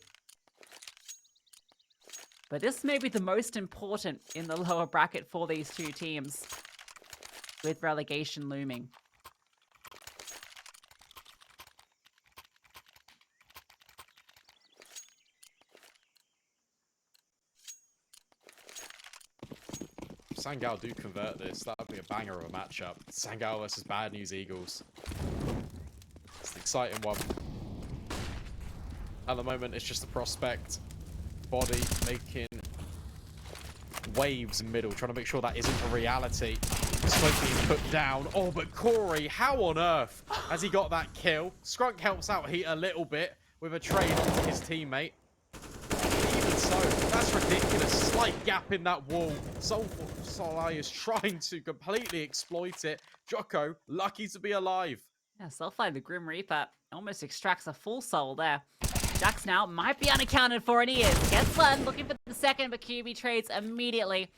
But this may be the most important in the lower bracket for these 2 teams, with relegation looming. Sangal do convert this. That would be a banger of a matchup. Sangal versus Bad News Eagles. It's an exciting one. At the moment, it's just a prospect. Body making waves in middle, trying to make sure that isn't a reality. Smoke being put down. Oh, but Corey, how on earth has he got that kill? Scrunk helps out Heat a little bit with a trade onto his teammate. Even so, that's ridiculous. Slight gap in that wall. Soulfly is trying to completely exploit it. Jocko, lucky to be alive. Yeah, Soulfly, the Grim Reaper, almost extracts a full soul there. Jax now might be unaccounted for, and he is. Gets one, looking for the second, but QB trades immediately.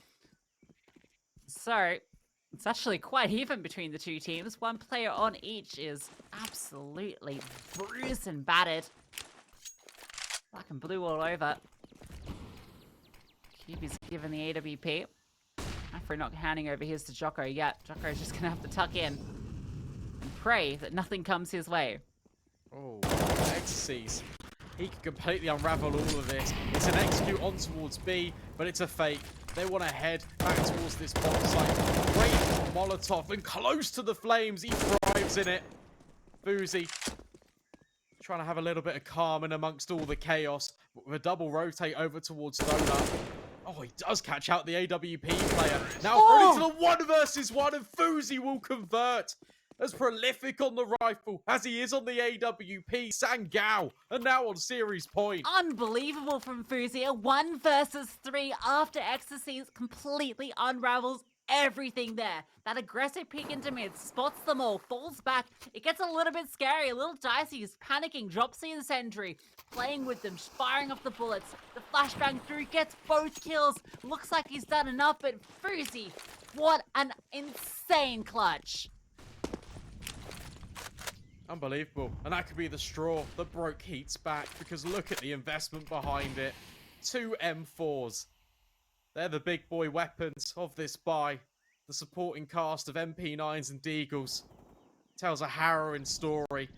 So, it's actually quite even between the 2 teams. 1 player on each is absolutely bruised and battered. Black and blue all over. QB's given the AWP. Afro not handing over his to Jocko yet. Jocko's just going to have to tuck in and pray that nothing comes his way. Oh, ecstasies. He can completely unravel all of this. It's an execute on towards B, but it's a fake. They want to head back towards this bomb site. Great Molotov and close to the flames. He thrives in it. Boozy trying to have a little bit of calm in amongst all the chaos. With a double rotate over towards Donut. Oh, he does catch out the AWP player. Now thrown into the 1 versus 1, and Fuzi will convert. as prolific on the rifle as he is on the AWP. Sangal, and now on series point. Unbelievable from Fuzia. 1 versus 3 after Ecstasies completely unravels everything there. That aggressive peek into mid, spots them all, falls back. It gets a little bit scary, a little dicey. He's panicking, drops the sentry, playing with them, firing off the bullets. The flashbang through, gets both kills. Looks like he's done enough, but Fuzi, what an insane clutch. Unbelievable. And that could be the straw that broke Heat's back, because look at the investment behind it. 2 M4s. They're the big boy weapons of this buy. The supporting cast of MP9s and Deagles tells a harrowing story.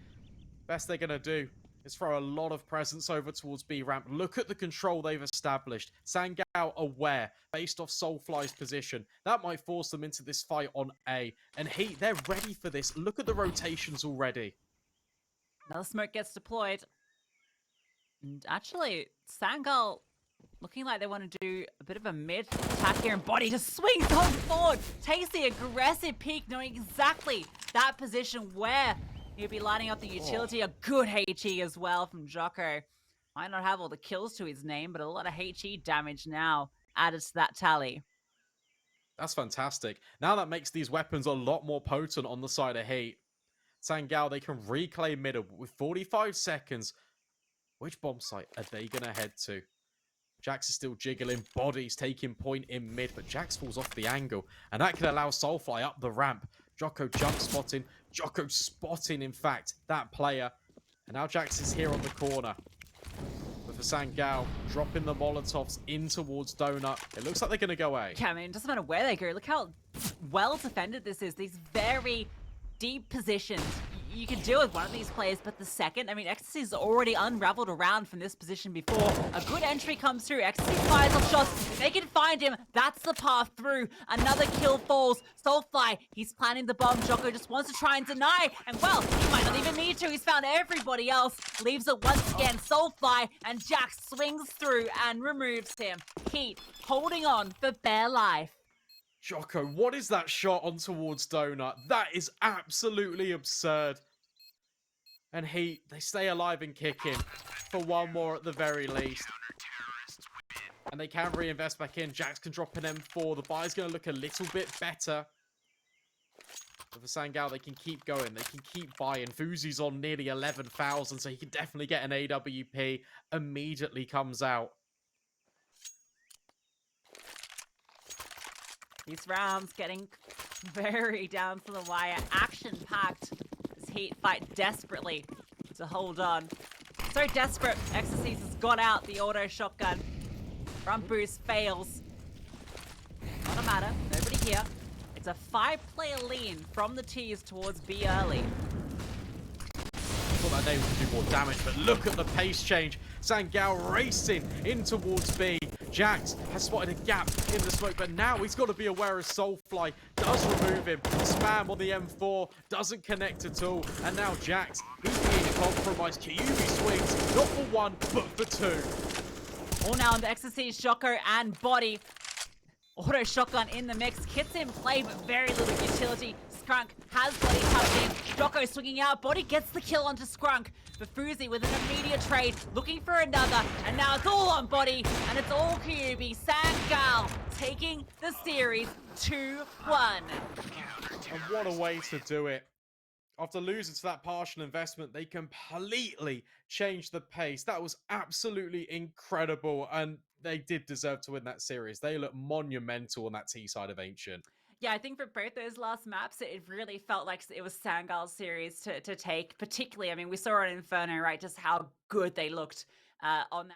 Best they're going to do is throw a lot of presence over towards B ramp. Look at the control they've established. Sangal aware, based off Soulfly's position. That might force them into this fight on A. And Heat, they're ready for this. Look at the rotations already. Another smoke gets deployed. And actually, Sangal looking like they want to do a bit of a mid attack here, and Body just swings on forward, takes the aggressive peek, knowing exactly that position where he'll be lining up the utility. A good HE as well from Jocko. Might not have all the kills to his name, but a lot of HE damage now added to that tally. That's fantastic. Now that makes these weapons a lot more potent on the side of Heat. Sangal, they can reclaim middle with 45 seconds. Which bomb site are they going to head to? Jax is still jiggling, Body's taking point in mid, but Jax falls off the angle, and that can allow Soulfly up the ramp. Jocko jump spotting, Jocko spotting, in fact, that player. And now Jax is here on the corner. But for Sangal, dropping the Molotovs in towards Donut. It looks like they're going to go A. Yeah, I mean, it doesn't matter where they go. Look how well defended this is. These very deep positions. You could deal with one of these players, but the second, I mean, Ecstasy's already unraveled around from this position before. A good entry comes through. Ecstasy fires off shots. If they can find him, that's the path through. Another kill falls. Soulfly, he's planning the bomb. Jocko just wants to try and deny. And well, he might not even need to. He's found everybody else. Leaves it once again. Soulfly, and Jax swings through and removes him. Heat holding on for bare life. Jocko, what is that shot on towards Donut? That is absolutely absurd. And Heat, they stay alive and kicking for one more at the very least. And they can reinvest back in. Jax can drop an M4. The buy's going to look a little bit better. But for Sangal, they can keep going. They can keep buying. Fuzi's on nearly 11,000, so he can definitely get an AWP. Immediately comes out. These rounds getting very down to the wire, action-packed. This Heat fight desperately to hold on. So desperate, Ecstasies has got out the auto shotgun. Front boost fails. Not a matter, nobody here. It's a 5-player lean from the T's towards B early. Thought that name would do more damage, but look at the pace change. Sangal racing in towards B. Jax has spotted a gap in the smoke, but now he's got to be aware as Soulfly does remove him. Spam on the M4 doesn't connect at all. And now Jax, he's being compromised. Kyuubi swings, not for one, but for two. All now on the Ecstasy, Jocko and Body. Auto shotgun in the mix. Kits in play, but very little utility. Skrunk has Body tucked in. Jocko swinging out. Body gets the kill onto Skrunk. But Fuzi with an immediate trade, looking for another. And now it's all on Body, and it's all Kyuubi. Sangal taking the series 2-1. And what a way to do it. After losing to that partial investment, they completely changed the pace. That was absolutely incredible, and they did deserve to win that series. They look monumental on that T side of Ancient. Yeah, I think for both those last maps, it really felt like it was Sangal's series to take. Particularly, I mean, we saw on Inferno, right, just how good they looked on that.